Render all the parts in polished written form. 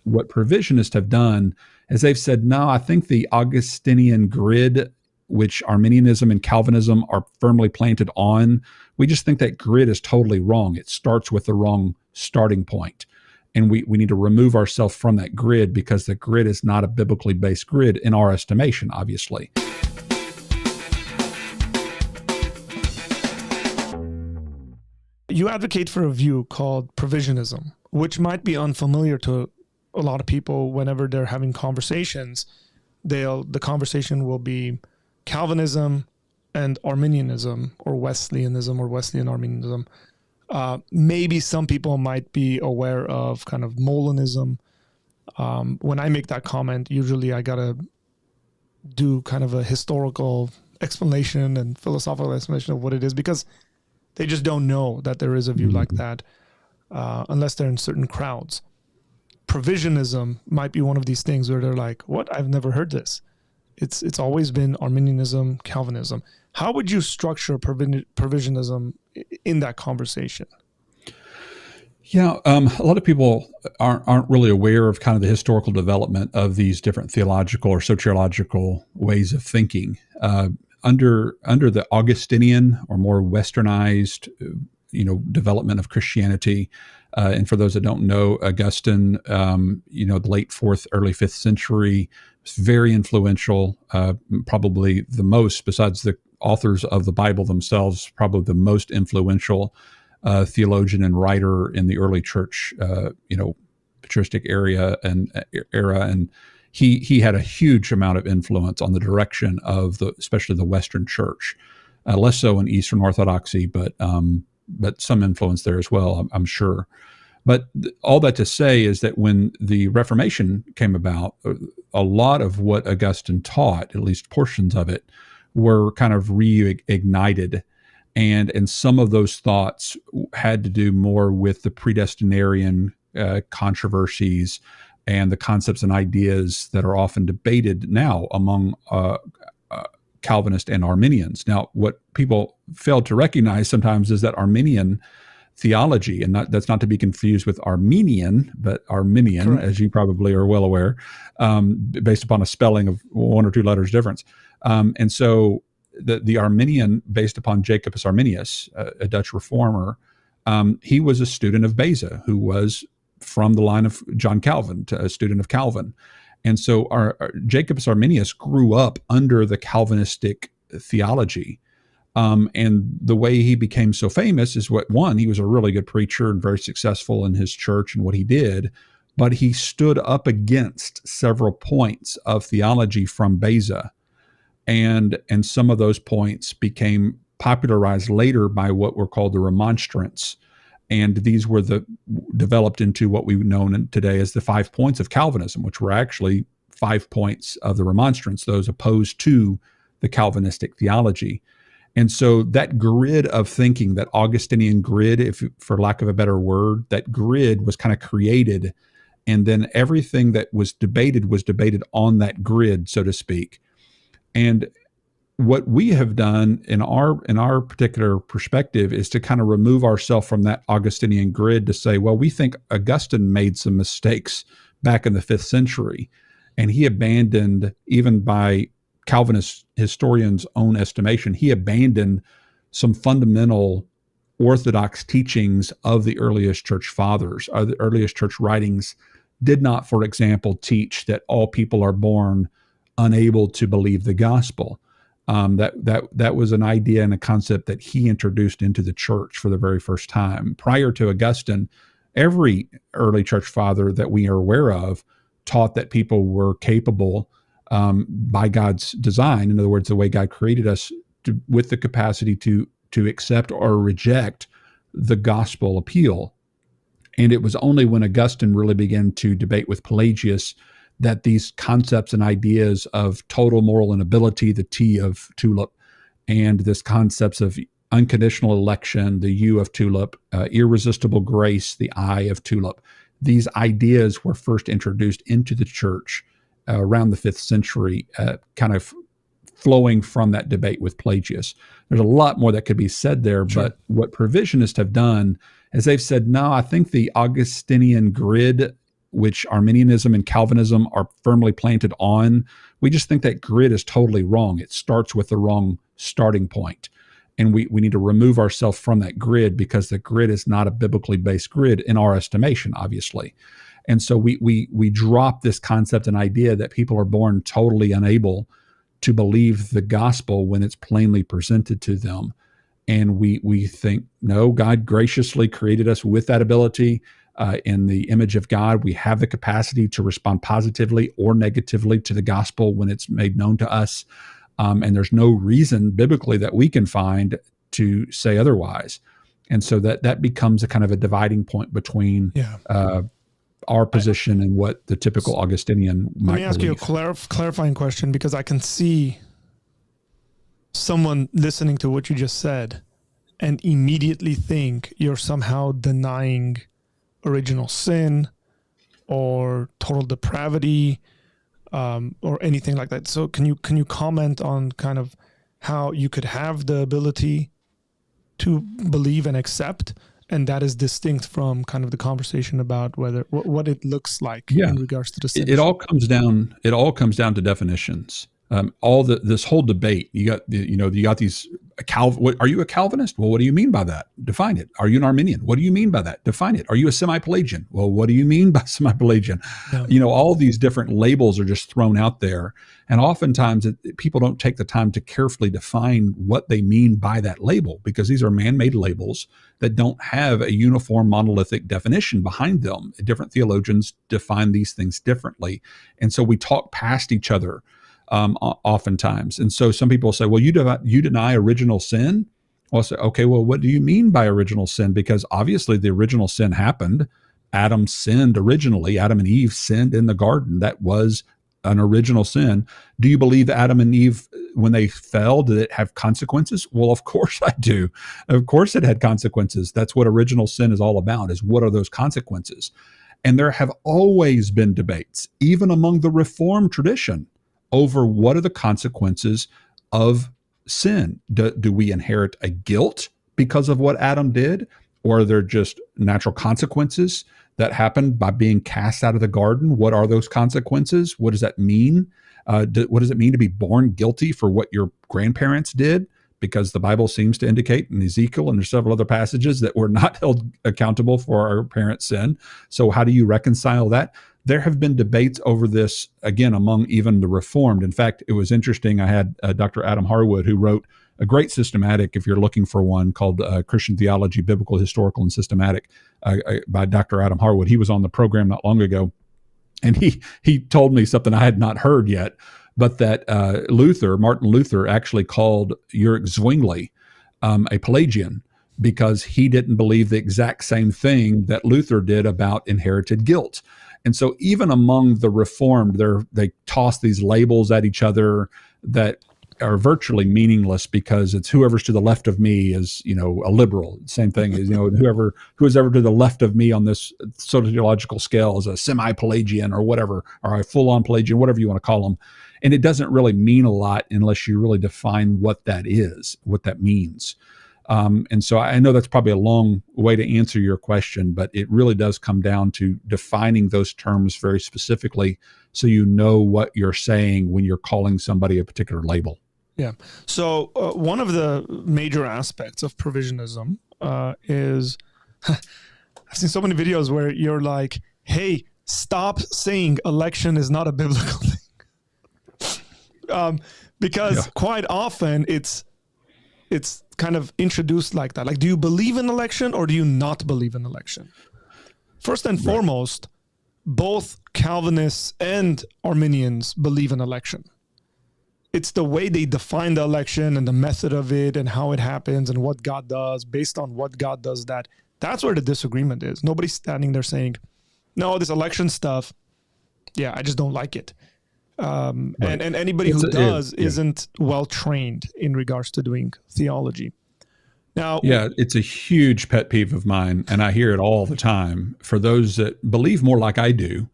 what provisionists have done is they've said, no, I think the Augustinian grid, which Arminianism and Calvinism are firmly planted on, we just think that grid is totally wrong. It starts with the wrong starting point. And we need to remove ourselves from that grid because the grid is not a biblically based grid in our estimation, obviously. You advocate for a view called provisionism, which might be unfamiliar to a lot of people. Whenever they're having conversations, the conversation will be Calvinism and Arminianism, or Wesleyanism, or Wesleyan Arminianism. Maybe some people might be aware of kind of Molinism. When I make that comment, usually I gotta do kind of a historical explanation and philosophical explanation of what it is, because they just don't know that there is a view like that unless they're in certain crowds. Provisionism might be one of these things where they're like, what? I've never heard this. It's always been Arminianism, Calvinism. How would you structure provisionism in that conversation? Yeah, a lot of people aren't really aware of kind of the historical development of these different theological or soteriological ways of thinking. Under the Augustinian or more westernized, development of Christianity, and for those that don't know, Augustine, the late 4th, early 5th century, was very influential, probably the most, besides the authors of the Bible themselves, probably the most influential theologian and writer in the early church, patristic era, and he had a huge amount of influence on the direction of especially the Western Church, less so in Eastern Orthodoxy, but some influence there as well, I'm sure. But all that to say is that when the Reformation came about, a lot of what Augustine taught, at least portions of it, were kind of reignited. And some of those thoughts had to do more with the predestinarian controversies and the concepts and ideas that are often debated now among Calvinists and Arminians. Now, what people fail to recognize sometimes is that Arminian theology, and that's not to be confused with Armenian, but Arminian, correct, as you probably are well aware, based upon a spelling of one or two letters difference. And so the Arminian, based upon Jacobus Arminius, a Dutch reformer, he was a student of Beza, who was from the line of John Calvin, a student of Calvin. And so our Jacobus Arminius grew up under the Calvinistic theology. And the way he became so famous is he was a really good preacher and very successful in his church and what he did, but he stood up against several points of theology from Beza. And some of those points became popularized later by what were called the Remonstrants. And these were developed into what we've known today as the 5 points of Calvinism, which were actually 5 points of the Remonstrants, those opposed to the Calvinistic theology. And so that grid of thinking, that Augustinian grid, if for lack of a better word, that grid was kind of created. And then everything that was debated on that grid, so to speak. And what we have done in our particular perspective is to kind of remove ourselves from that Augustinian grid to say, well, we think Augustine made some mistakes back in the 5th century, and he abandoned, even by Calvinist historians' own estimation, he abandoned some fundamental orthodox teachings of the earliest church fathers. The earliest church writings did not, for example, teach that all people are born unable to believe the gospel. That was an idea and a concept that he introduced into the church for the very first time. Prior to Augustine, every early church father that we are aware of taught that people were capable, by God's design, in other words, the way God created us, with the capacity to accept or reject the gospel appeal. And it was only when Augustine really began to debate with Pelagius that these concepts and ideas of total moral inability, the T of tulip, and this concepts of unconditional election, the U of tulip, irresistible grace, the I of tulip, these ideas were first introduced into the church around the 5th century, kind of flowing from that debate with Pelagius. There's a lot more that could be said there, sure, but what provisionists have done is they've said, no, I think the Augustinian grid which Arminianism and Calvinism are firmly planted on. We just think that grid is totally wrong. It starts with the wrong starting point. And we need to remove ourselves from that grid, because the grid is not a biblically based grid in our estimation, obviously. And so we drop this concept and idea that people are born totally unable to believe the gospel when it's plainly presented to them. And we think, no, God graciously created us with that ability. In the image of God, we have the capacity to respond positively or negatively to the gospel when it's made known to us. And there's no reason biblically that we can find to say otherwise. And so that becomes a kind of a dividing point between our position and what the typical Augustinian might believe. Let me ask you a clarifying question, because I can see someone listening to what you just said and immediately think you're somehow denying original sin or total depravity, or anything like that. So can you comment on kind of how you could have the ability to believe and accept, and that is distinct from kind of the conversation about what it looks like in regards to the sin? It all comes down to definitions. This whole debate, you got these are you a Calvinist? Well, what do you mean by that? Define it. Are you an Arminian? What do you mean by that? Define it. Are you a semi-Pelagian? Well, what do you mean by semi-Pelagian? Yeah. All these different labels are just thrown out there. And oftentimes people don't take the time to carefully define what they mean by that label, because these are man-made labels that don't have a uniform monolithic definition behind them. Different theologians define these things differently. And so we talk past each other oftentimes. And so some people say, well, you deny original sin? Well, I say, okay, well, what do you mean by original sin? Because obviously the original sin happened. Adam sinned originally. Adam and Eve sinned in the garden. That was an original sin. Do you believe Adam and Eve, when they fell, did it have consequences? Well, of course I do. Of course it had consequences. That's what original sin is all about, is what are those consequences? And there have always been debates, even among the Reformed tradition, over what are the consequences of sin. Do we inherit a guilt because of what Adam did? Or are there just natural consequences that happened by being cast out of the garden? What are those consequences? What does that mean? What does it mean to be born guilty for what your grandparents did? Because the Bible seems to indicate in Ezekiel and there's several other passages that we're not held accountable for our parents' sin. So how do you reconcile that? There have been debates over this, again, among even the Reformed. In fact, it was interesting. I had Dr. Adam Harwood, who wrote a great systematic, if you're looking for one, called Christian Theology, Biblical, Historical, and Systematic by Dr. Adam Harwood. He was on the program not long ago, and he told me something I had not heard yet, but that Martin Luther actually called Ulrich Zwingli a Pelagian, because he didn't believe the exact same thing that Luther did about inherited guilt. And so even among the Reformed, they toss these labels at each other that are virtually meaningless, because it's whoever's to the left of me is, a liberal. Same thing is, who is ever to the left of me on this soteriological scale is a semi-Pelagian or whatever, or a full-on Pelagian, whatever you want to call them. And it doesn't really mean a lot unless you really define what that is, what that means. And so I know that's probably a long way to answer your question, but it really does come down to defining those terms very specifically, so you know what you're saying when you're calling somebody a particular label. Yeah. So one of the major aspects of provisionism is, I've seen so many videos where you're like, hey, stop saying election is not a biblical thing. Because quite often it's kind of introduced like that. Like, do you believe in election or do you not believe in election? First and foremost, both Calvinists and Arminians believe in election. It's the way they define the election and the method of it and how it happens and what God does based on what God does. That's where the disagreement is. Nobody's standing there saying, no, this election stuff, I just don't like it. And anybody who does isn't well trained in regards to doing theology. Now, it's a huge pet peeve of mine, and I hear it all the time for those that believe more like I do.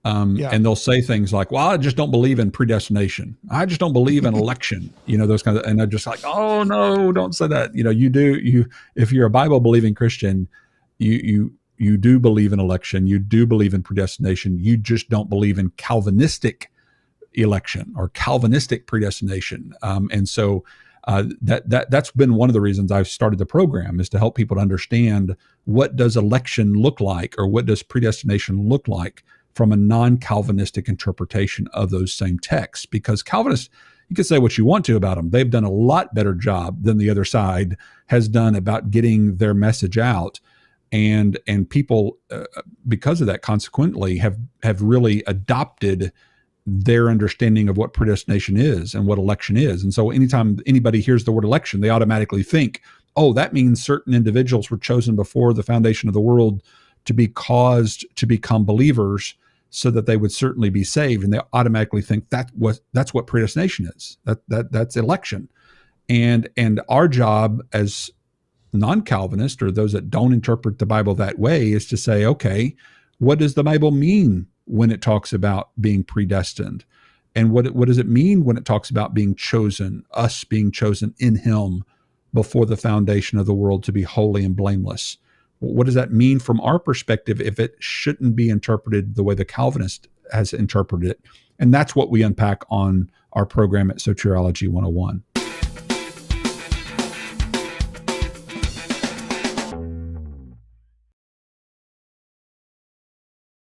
And they'll say things like, well, I just don't believe in predestination. I just don't believe in election, those kinds of, and they're just like, oh no, don't say that. You do, if you're a Bible believing Christian, you you do believe in election, you do believe in predestination, you just don't believe in Calvinistic election or Calvinistic predestination. And so that's been one of the reasons I've started the program, is to help people to understand, what does election look like, or what does predestination look like from a non-Calvinistic interpretation of those same texts. Because Calvinists, you can say what you want to about them, they've done a lot better job than the other side has done about getting their message out. And people, because of that, consequently, have really adopted their understanding of what predestination is and what election is. And so anytime anybody hears the word election, they automatically think, oh, that means certain individuals were chosen before the foundation of the world to be caused to become believers so that they would certainly be saved. And they automatically think that's what predestination is. That's election. And our job as non-Calvinists, or those that don't interpret the Bible that way, is to say, okay, what does the Bible mean when it talks about being predestined? And what does it mean when it talks about being chosen, us being chosen in him before the foundation of the world to be holy and blameless? What does that mean from our perspective if it shouldn't be interpreted the way the Calvinist has interpreted it? And that's what we unpack on our program at Soteriology 101.